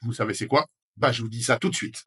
Vous savez c'est quoi? Bah je vous dis ça tout de suite.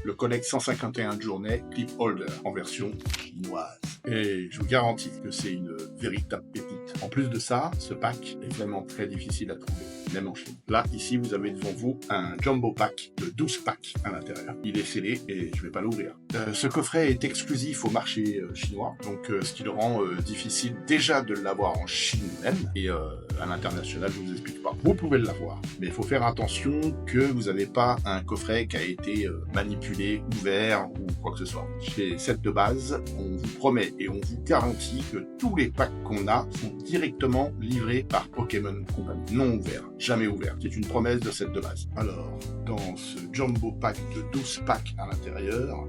Le Collect 151 Journée Clip Holder en version chinoise. Et je vous garantis que c'est une véritable pépite. En plus de ça, ce pack est vraiment très difficile à trouver, même en Chine. Là, ici, vous avez devant vous un jumbo pack de 12 packs à l'intérieur. Il est scellé et je vais pas l'ouvrir. Ce coffret est exclusif au marché chinois, donc ce qui le rend difficile déjà de l'avoir en Chine même, et à l'international, je vous explique pas. Vous pouvez l'avoir, mais il faut faire attention que vous n'avez pas un coffret qui a été manipulé, ouvert ou quoi que ce soit. Chez Set de Base, on vous promet et on vous garantit que tous les packs qu'on a sont directement livrés par Pokémon Company, non ouverts, jamais ouverts. C'est une promesse de Set de Base. Alors, dans ce jumbo pack de 12 packs à l'intérieur,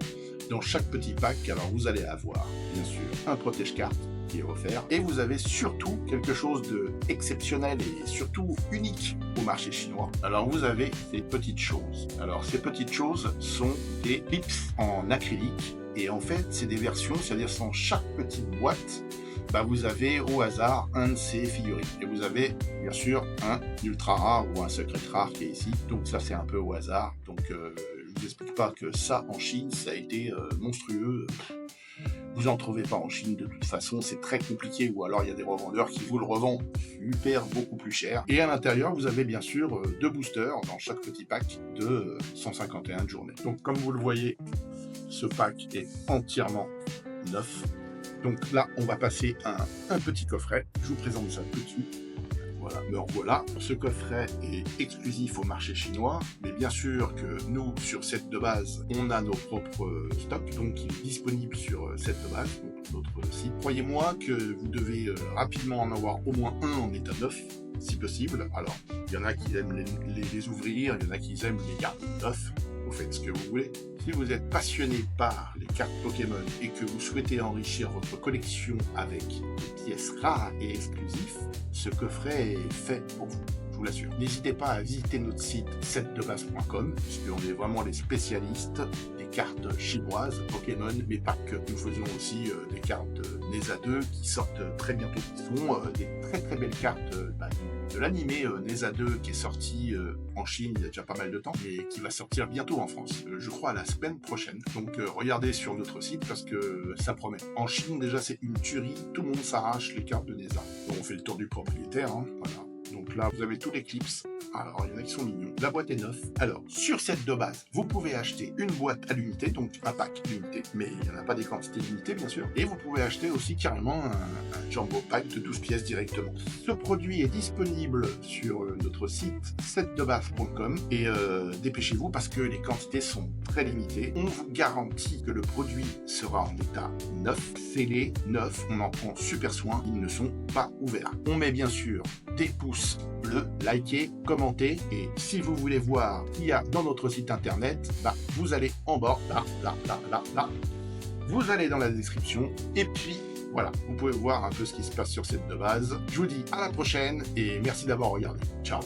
dans chaque petit pack, alors vous allez avoir, bien sûr, un protège-carte qui est offert, et vous avez surtout quelque chose d'exceptionnel et surtout unique au marché chinois. Alors vous avez ces petites choses. Alors ces petites choses sont des clips en acrylique, et en fait c'est des versions, c'est-à-dire sans chaque petite boîte, vous avez au hasard un de ces figurines. Et vous avez bien sûr un ultra rare ou un secret rare qui est ici. Donc ça c'est un peu au hasard. Donc je vous explique pas que ça en Chine ça a été monstrueux. Vous en trouvez pas en Chine de toute façon, c'est très compliqué, ou alors il y a des revendeurs qui vous le revendent super beaucoup plus cher. Et à l'intérieur, vous avez bien sûr deux boosters dans chaque petit pack de 151 journées. Donc comme vous le voyez, ce pack est entièrement neuf. Donc là, on va passer à un petit coffret. Je vous présente ça tout de suite. Voilà, me revoilà. Ce coffret est exclusif au marché chinois, mais bien sûr que nous, sur Set de Base, on a nos propres stocks, donc il est disponible sur Set de Base, donc notre site. Croyez-moi que vous devez rapidement en avoir au moins un en état neuf, si possible. Alors, il y en a qui aiment les ouvrir, il y en a qui aiment les garder neufs. Vous faites ce que vous voulez. Si vous êtes passionné par les cartes Pokémon et que vous souhaitez enrichir votre collection avec des pièces rares et exclusives, ce coffret est fait pour vous, je vous l'assure. N'hésitez pas à visiter notre site setdebase.com, puisqu'on est vraiment les spécialistes des cartes chinoises Pokémon, mais pas que. Nous faisons aussi des cartes NESA 2 qui sortent très bientôt, qui sont des très très belles cartes de l'animé NESA 2 qui est sorti en Chine il y a déjà pas mal de temps et qui va sortir bientôt en France, je crois la semaine prochaine. Donc regardez sur notre site parce que ça promet. En Chine déjà c'est une tuerie, tout le monde s'arrache les cartes de NESA. Donc, on fait le tour du propriétaire, hein, voilà. Donc là, vous avez tous les clips. Alors, il y en a qui sont mignons. La boîte est neuve. Alors, sur Set de Base, vous pouvez acheter une boîte à l'unité, donc un pack limité, mais il n'y en a pas des quantités limitées, bien sûr. Et vous pouvez acheter aussi carrément un jumbo pack de 12 pièces directement. Ce produit est disponible sur notre site setdebase.com et dépêchez-vous parce que les quantités sont très limitées. On vous garantit que le produit sera en état neuf, scellé, neuf. On en prend super soin. Ils ne sont pas ouverts. On met bien sûr des pouces bleus, likez, commentez, et si vous voulez voir ce qu'il y a dans notre site internet, vous allez en bas, là, vous allez dans la description, et puis voilà, vous pouvez voir un peu ce qui se passe sur Set de Base. Je vous dis à la prochaine, et merci d'avoir regardé. Ciao.